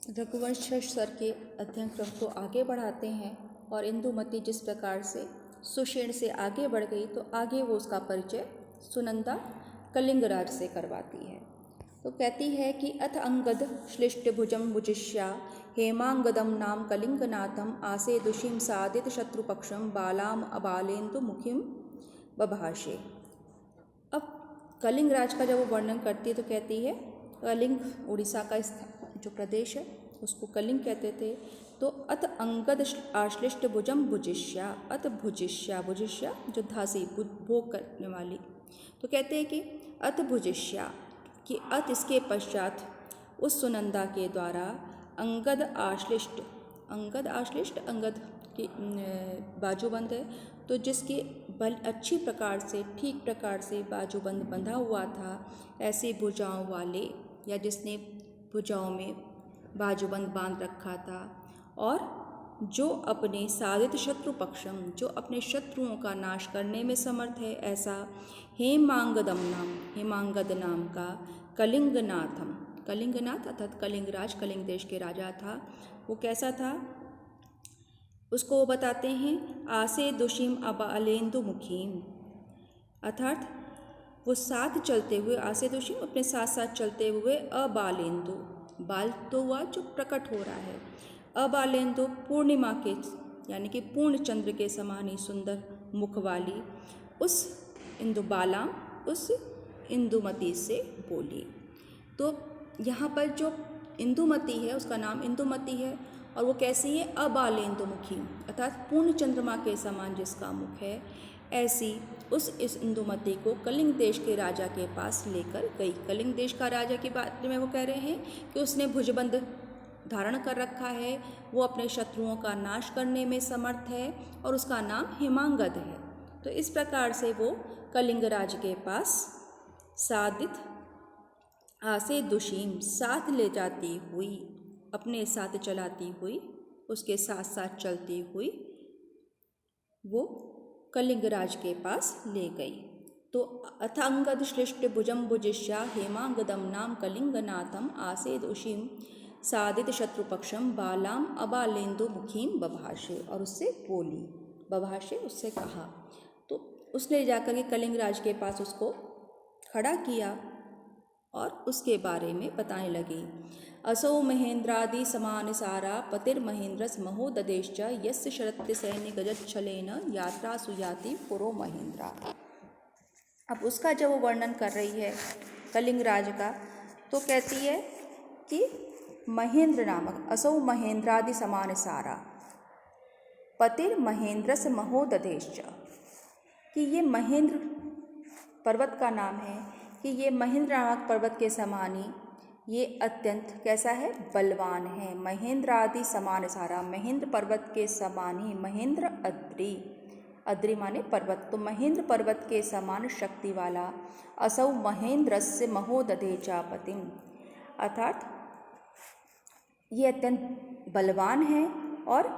Raghuvansh sir के अध्ययन क्रम को आगे बढ़ाते हैं और इंदुमती जिस प्रकार से सुषेण से आगे बढ़ गई तो आगे वो उसका परिचय सुनंदा कलिंगराज से करवाती है। तो कहती है कि अथ अंगद श्लिष्ट भुजम भुजिष्या हेमांगदम नाम कलिंगनाथम आसे दुषिम सादित शत्रुपक्षम बालाम अबालेन्दु मुखिम बभाषे। अब कलिंगराज का जब वो वर्णन करती है तो कहती है कलिंग उड़ीसा का जो प्रदेश है उसको कलिंग कहते थे। तो अत अंगद आश्लिष्ट भुजम भुजिष्या, अत भुजिष्या, भुजिष्या जो धासी भोग करने वाली, तो कहते हैं कि अत भुजिष्या कि अत इसके पश्चात उस सुनंदा के द्वारा अंगद आश्लिष्ट, अंगद आश्लिष्ट अंगद की बाजूबंद है, तो जिसके बल अच्छी प्रकार से ठीक प्रकार से बाजूबंद बंधा हुआ था, ऐसे भुजाओं वाले या जिसने भुजाओं में बाजूबंद बांध रखा था, और जो अपने साधित शत्रु पक्षम, जो अपने शत्रुओं का नाश करने में समर्थ है, ऐसा हेमांगदम नाम, हेमांगद नाम का कलिंगनाथम, कलिंगनाथ अर्थात कलिंगराज, कलिंग देश के राजा था। वो कैसा था उसको वो बताते हैं, आसे दुषिम अबालेन्दु मुखीम, अर्थात वो साथ चलते हुए, आसे दुषिम अपने साथ साथ चलते हुए, अबालेन्दु बाल तो हुआ जो प्रकट हो रहा है, अबालेन्दु पूर्णिमा के यानी कि पूर्ण चंद्र के समान ही सुंदर मुख वाली उस इंदुबाला, उस इंदुमती से बोली। तो यहाँ पर जो इंदुमती है उसका नाम इंदुमती है और वो कैसी है, अबालेन्दुमुखी अर्थात पूर्ण चंद्रमा के समान जिसका मुख है, ऐसी उस इस इंदुमती को कलिंग देश के राजा के पास लेकर गई। कलिंग देश का राजा के बारे में वो कह रहे हैं कि उसने भुजबंद धारण कर रखा है, वो अपने शत्रुओं का नाश करने में समर्थ है और उसका नाम हेमांगद है। तो इस प्रकार से वो कलिंग राज के पास सादित आसे दुशीम साथ ले जाती हुई, अपने साथ चलाती हुई, उसके साथ साथ चलती हुई वो कलिंगराज के पास ले गई। तो अथांगद श्लिष्ट भुजम भुजिष्या हेमांगदम नाम कलिंगनाथम आसे दुषिम सादित शत्रुपक्षम बालाम अबालेन्दु मुखीम बभाषे, और उससे बोली, बभाषे उससे कहा। तो उसने जाकर के कलिंगराज के पास उसको खड़ा किया और उसके बारे में बताने लगी। असौ महेंद्रादि समान सारा पतिर्महेंद्रस महोददेश्च यस्य शरत्य सैन्य गजच्छलेन यात्रा सुयाति पुरो महेंद्रा। अब उसका जब वो वर्णन कर रही है कलिंगराज का, तो कहती है कि महेंद्र नामक असौ महेंद्रादि समान सारा पतिर्महेंद्रस महोददेश्च, कि ये महेंद्र पर्वत का नाम है, कि ये महेंद्र नामक पर्वत के समान ही ये अत्यंत कैसा है, बलवान है। महेंद्र आदि समान सारा, महेंद्र पर्वत के समान ही, महेंद्र अद्रि, अद्रि माने पर्वत, तो महेंद्र पर्वत के समान शक्ति वाला। असौ महेंद्रस्य महोदधे चापतिम, अर्थात ये अत्यंत बलवान है और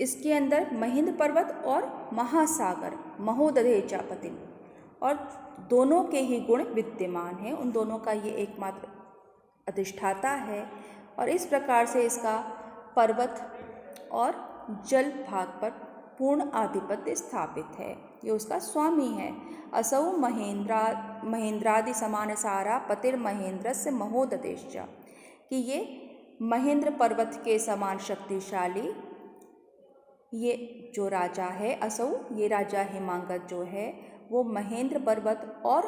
इसके अंदर महेंद्र पर्वत और महासागर महोदधे चापतिम, और दोनों के ही गुण विद्यमान हैं, उन दोनों का ये एकमात्र अधिष्ठाता है। और इस प्रकार से इसका पर्वत और जल भाग पर पूर्ण आधिपत्य स्थापित है, ये उसका स्वामी है। असौ महेंद्रादि समान सारा पतिर्महेंद्रस्य महोददेश्च, कि ये महेंद्र पर्वत के समान शक्तिशाली ये जो राजा है, असौ ये राजा हेमांगद जो है, वो महेंद्र पर्वत और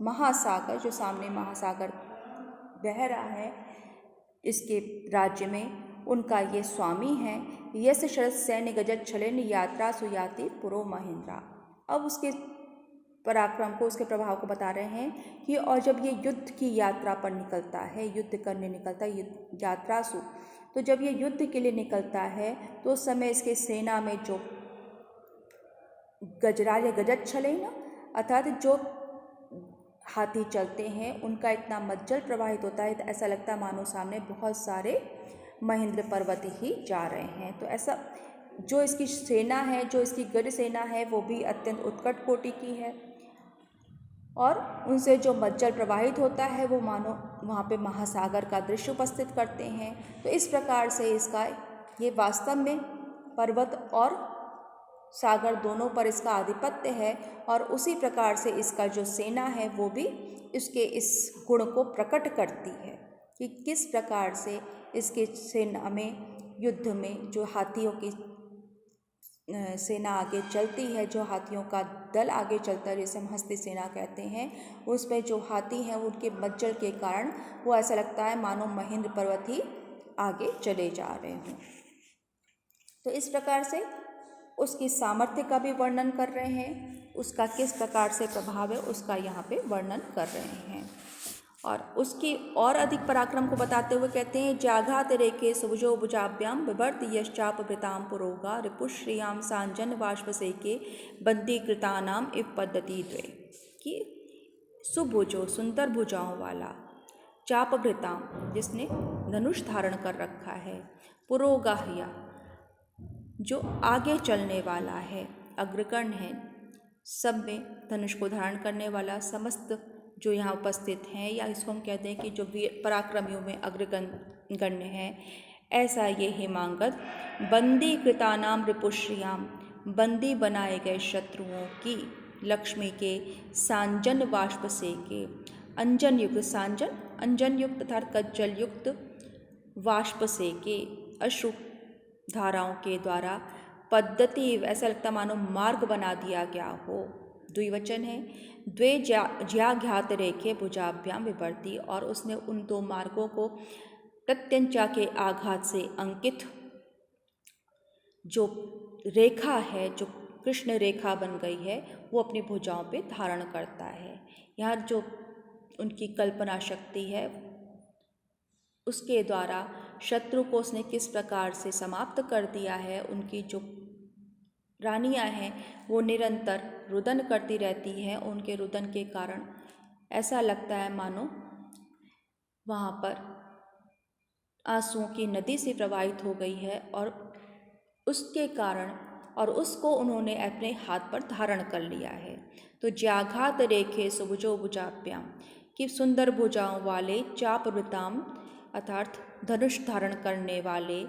महासागर, जो सामने महासागर बह रहा है इसके राज्य में, उनका ये स्वामी है। यस शरद सैन्य गजत छलेन यात्रा सुयाति पुरो महेंद्रा। अब उसके पराक्रम को, उसके प्रभाव को बता रहे हैं कि और जब ये युद्ध की यात्रा पर निकलता है, युद्ध करने निकलता है, यात्रा सु, तो जब ये युद्ध के लिए निकलता है तो उस समय इसके सेना में जो गजराज या गजत छले ना, अर्थात जो हाथी चलते हैं, उनका इतना मज्जल प्रवाहित होता है, तो ऐसा लगता है मानो सामने बहुत सारे महेंद्र पर्वत ही जा रहे हैं। तो ऐसा जो इसकी सेना है, जो इसकी गज सेना है, वो भी अत्यंत उत्कट कोटि की है। और उनसे जो मज्जल प्रवाहित होता है वो मानो वहाँ पे महासागर का दृश्य उपस्थित करते हैं। तो इस प्रकार से इसका ये वास्तव में पर्वत और सागर दोनों पर इसका आधिपत्य है, और उसी प्रकार से इसका जो सेना है वो भी इसके इस गुण को प्रकट करती है कि किस प्रकार से इसके सेना में युद्ध में जो हाथियों की सेना आगे चलती है, जो हाथियों का दल आगे चलता है, जिसे हम हस्ती सेना कहते हैं, उसमें जो हाथी हैं उनके मज्जल के कारण वो ऐसा लगता है मानो महेंद्र पर्वत ही आगे चले जा रहे हों। तो इस प्रकार से उसकी सामर्थ्य का भी वर्णन कर रहे हैं, उसका किस प्रकार से प्रभाव है उसका यहाँ पे वर्णन कर रहे हैं। और उसकी और अधिक पराक्रम को बताते हुए कहते हैं, जाघात रेखे सुभुजो भुजाभ्याम बिभर्त यश्चाप वृताम पुरोगा रिपुश्रियाम सांजन वाष्पसेके बंदी कृतानाम इव पद्धति द्वे, कि सुभुजो सुंदर भुजाओं वाला, चापभृताम जिसने धनुष धारण कर रखा है, पुरोगाह्या जो आगे चलने वाला है, अग्रगण्य है, सब में धनुष को धारण करने वाला, समस्त जो यहाँ उपस्थित हैं, या इसको हम कहते हैं कि जो वीर पराक्रमियों में अग्रगण्य है, ऐसा ये हेमांगद बंदी कृतानाम रिपुश्रियाम बंदी बनाए गए शत्रुओं की लक्ष्मी के सांजन वाष्प से के अंजन युक्त, सांजन अंजन युक्त अर्थात कज्जल युक्त, वाष्प से के अश्रु धाराओं के द्वारा, पद्धति ऐसा लगता मानो मार्ग बना दिया गया हो, द्विवचन है, द्वे ज्याघात रेखे भुजाभ्याम विभर्ती, और उसने उन दो मार्गों को प्रत्यंचा के आघात से अंकित जो रेखा है, जो कृष्ण रेखा बन गई है, वो अपनी भुजाओं पे धारण करता है। यहाँ जो उनकी कल्पना शक्ति है उसके द्वारा शत्रु को उसने किस प्रकार से समाप्त कर दिया है। उनकी जो रानियां हैं वो निरंतर रुदन करती रहती हैं, उनके रुदन के कारण ऐसा लगता है मानो वहाँ पर आंसुओं की नदी से प्रवाहित हो गई है, और उसके कारण और उसको उन्होंने अपने हाथ पर धारण कर लिया है। तो ज्याघात रेखे सुभुजो भुजाभ्याम, कि सुंदर भुजाओं वाले, चापवृताम अर्थात धनुष धारण करने वाले,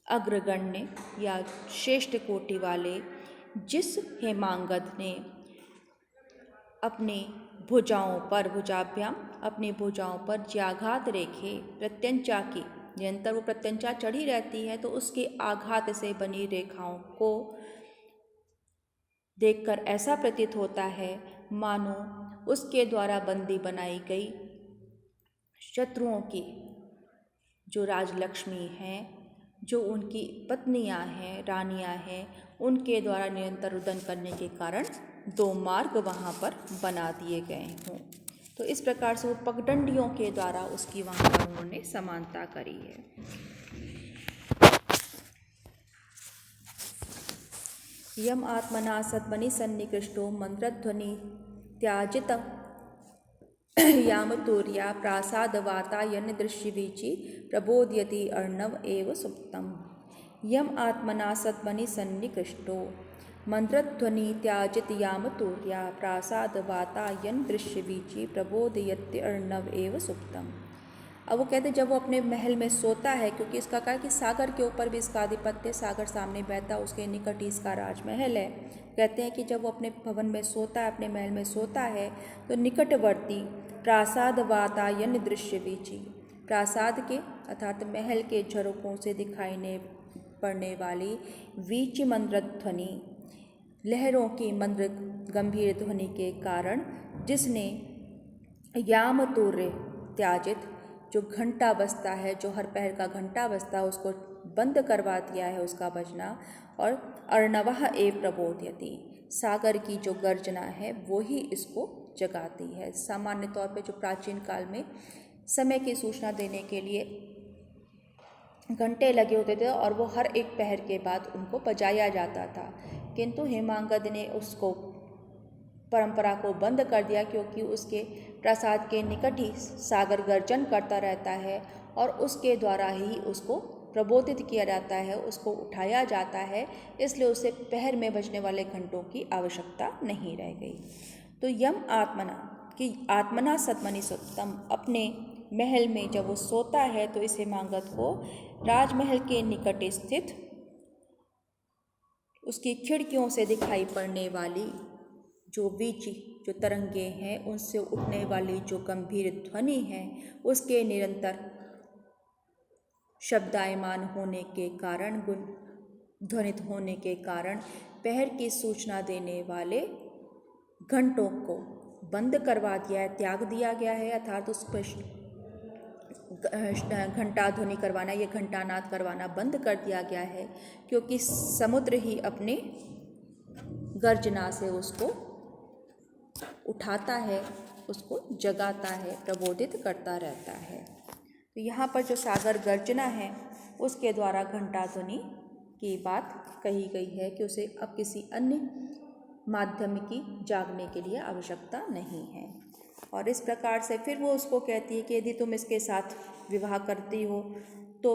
अग्रगण्य या श्रेष्ठ कोटि वाले, जिस हेमांगद ने अपनी भुजाओं पर, भुजाभ्याम अपनी भुजाओं पर ज्याघात रेखे प्रत्यंचा की, निरंतर वो प्रत्यंचा चढ़ी रहती है, तो उसके आघात से बनी रेखाओं को देखकर ऐसा प्रतीत होता है मानो उसके द्वारा बंदी बनाई गई शत्रुओं की जो राजलक्ष्मी हैं, जो उनकी पत्नियां हैं, रानियां हैं, उनके द्वारा निरंतर रुदन करने के कारण दो मार्ग वहाँ पर बना दिए गए हों। तो इस प्रकार से वो पगडंडियों के द्वारा उसकी वहाँ पर उन्होंने समानता करी है। यम आत्मना सद्मनि सन्निकृष्टो मंत्रध्वनि त्याजित यामतुर्या प्रासादवातायन दृश्यवीचि प्रबोधयति अर्णव एव सुप्तम। यम आत्मना सद्मनि सन्निकृष्टो मंत्रध्वनि त्याजित यामतुर्या प्रासादवातायन दृश्यवीचि प्रबोधयति अर्णव एव सुप्तम। अब वो कहते हैं जब वो अपने महल में सोता है, क्योंकि इसका कहा कि सागर के ऊपर भी इसका आधिपत्य, सागर सामने बहता, उसके निकट ही इसका राजमहल है। कहते हैं कि जब वो अपने भवन में सोता है, अपने महल में सोता है, तो निकटवर्ती प्रासाद वातायन दृश्य वीची, प्रासाद के अर्थात महल के झरोकों से दिखाई पड़ने वाली वीच मंद्र ध्वनि, लहरों की मंद्र गंभीर ध्वनि के कारण, जिसने यामतुर्य त्याजित, जो घंटा बजता है, जो हर पहर का घंटा बजता है, उसको बंद करवा दिया है उसका बजना, और अर्णवः एव प्रबोधयति, सागर की जो गर्जना है वो ही इसको जगाती है। सामान्य तौर पे जो प्राचीन काल में समय की सूचना देने के लिए घंटे लगे होते थे और वो हर एक पहर के बाद उनको बजाया जाता था, किंतु हेमांगद ने उसको परंपरा को बंद कर दिया, क्योंकि उसके प्रासाद के निकट ही सागर गर्जन करता रहता है और उसके द्वारा ही उसको प्रबोधित किया जाता है, उसको उठाया जाता है, इसलिए उसे पहर में बजने वाले घंटों की आवश्यकता नहीं रह गई। तो यम आत्मना कि आत्मना सतमनि सुतम, अपने महल में जब वो सोता है तो इस हेमांगत को राजमहल के निकट स्थित उसकी खिड़कियों से दिखाई पड़ने वाली जो वीची जो तरंगे हैं, उनसे उठने वाली जो गंभीर ध्वनि है, उसके निरंतर शब्दायमान होने के कारण, गुण ध्वनित होने के कारण पहर की सूचना देने वाले घंटों को बंद करवा दिया है, त्याग दिया गया है। अर्थात उस पर घंटा ध्वनि करवाना या घंटानाद करवाना बंद कर दिया गया है, क्योंकि समुद्र ही अपने गर्जना से उसको उठाता है, उसको जगाता है, प्रबोधित करता रहता है। तो यहाँ पर जो सागर गर्जना है उसके द्वारा घंटा ध्वनि की बात कही गई है कि उसे अब किसी अन्य माध्यम की जागने के लिए आवश्यकता नहीं है। और इस प्रकार से फिर वो उसको कहती है कि यदि तुम इसके साथ विवाह करती हो तो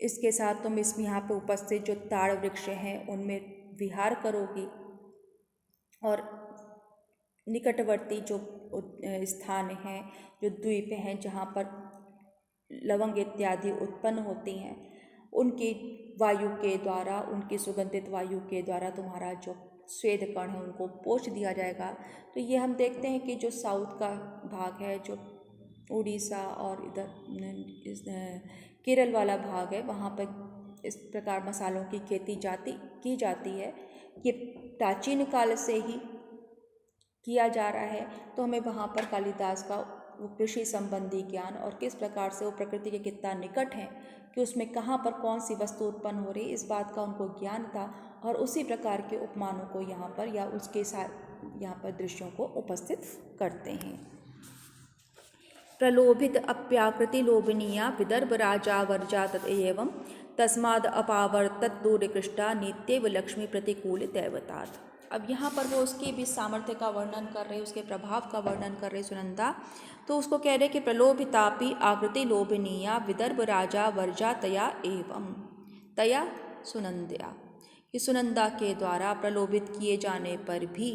इसके साथ तुम इस यहाँ पे उपस्थित जो ताड़ वृक्ष हैं उनमें विहार करोगी, और निकटवर्ती जो स्थान हैं, जो द्वीप हैं जहाँ पर लवंग इत्यादि उत्पन्न होती हैं, उनकी वायु के द्वारा, उनकी सुगंधित वायु के द्वारा तुम्हारा जो स्वेद कण है उनको पोंछ दिया जाएगा। तो ये हम देखते हैं कि जो साउथ का भाग है, जो उड़ीसा और इधर केरल वाला भाग है, वहाँ पर इस प्रकार मसालों की खेती की जाती है। ये प्राचीन काल से ही किया जा रहा है। तो हमें वहाँ पर कालिदास का वो कृषि संबंधी ज्ञान और किस प्रकार से वो प्रकृति के कितना निकट है कि उसमें कहाँ पर कौन सी वस्तु उत्पन्न हो रही, इस बात का उनको ज्ञान था, और उसी प्रकार के उपमानों को यहाँ पर या उसके साथ यहाँ पर दृश्यों को उपस्थित करते हैं। प्रलोभित अप्याकृति लोभनीया विदर्भ राजा वर्जा तदेवं तस्माद अपावर्तत दूरकृष्टा नित्यव लक्ष्मी प्रतिकूल दैवतात्। अब यहाँ पर वो उसकी भी सामर्थ्य का वर्णन कर रहे, उसके प्रभाव का वर्णन कर रहे सुनंदा। तो उसको कह रहे कि प्रलोभितापि आकृति लोभनीया विदर्भ राजा वर्जा तया एवं, तया सुनंदया, कि सुनंदा के द्वारा प्रलोभित किए जाने पर भी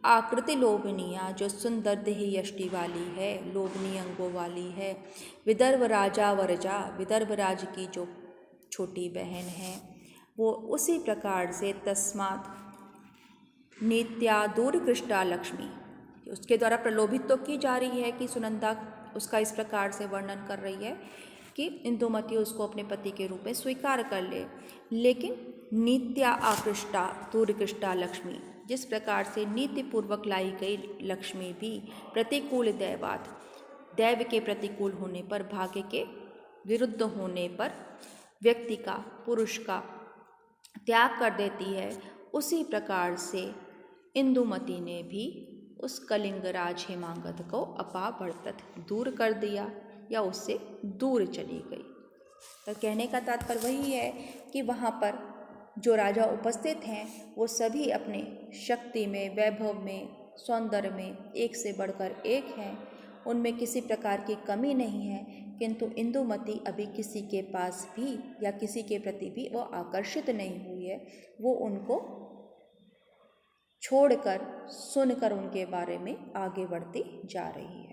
आकृति लोभनीया, जो सुंदर देह यष्टि वाली है, लोभनीय अंगों वाली है, विदर्भ राजा वर्जा, विदर्भ राज की जो छोटी बहन है, वो उसी प्रकार से तस्मात् नित्या दूरकृष्टा लक्ष्मी, उसके द्वारा प्रलोभित तो की जा रही है कि सुनंदा उसका इस प्रकार से वर्णन कर रही है कि इंदुमती उसको अपने पति के रूप में स्वीकार कर ले, लेकिन नित्या आकृष्टा दूरकृष्टा लक्ष्मी, जिस प्रकार से नीतिपूर्वक लाई गई लक्ष्मी भी प्रतिकूल दैवात, दैव के प्रतिकूल होने पर, भाग्य के विरुद्ध होने पर व्यक्ति का, पुरुष का त्याग कर देती है, उसी प्रकार से इंदुमती ने भी उस कलिंगराज हेमांगत को अपावर्तत, दूर कर दिया या उससे दूर चली गई। तो कहने का तात्पर्य वही है कि वहाँ पर जो राजा उपस्थित हैं वो सभी अपने शक्ति में, वैभव में, सौंदर्य में एक से बढ़कर एक हैं, उनमें किसी प्रकार की कमी नहीं है, किंतु इंदुमती अभी किसी के पास भी या किसी के प्रति भी वो आकर्षित नहीं हुई है। वो उनको छोड़कर, सुनकर उनके बारे में आगे बढ़ती जा रही है।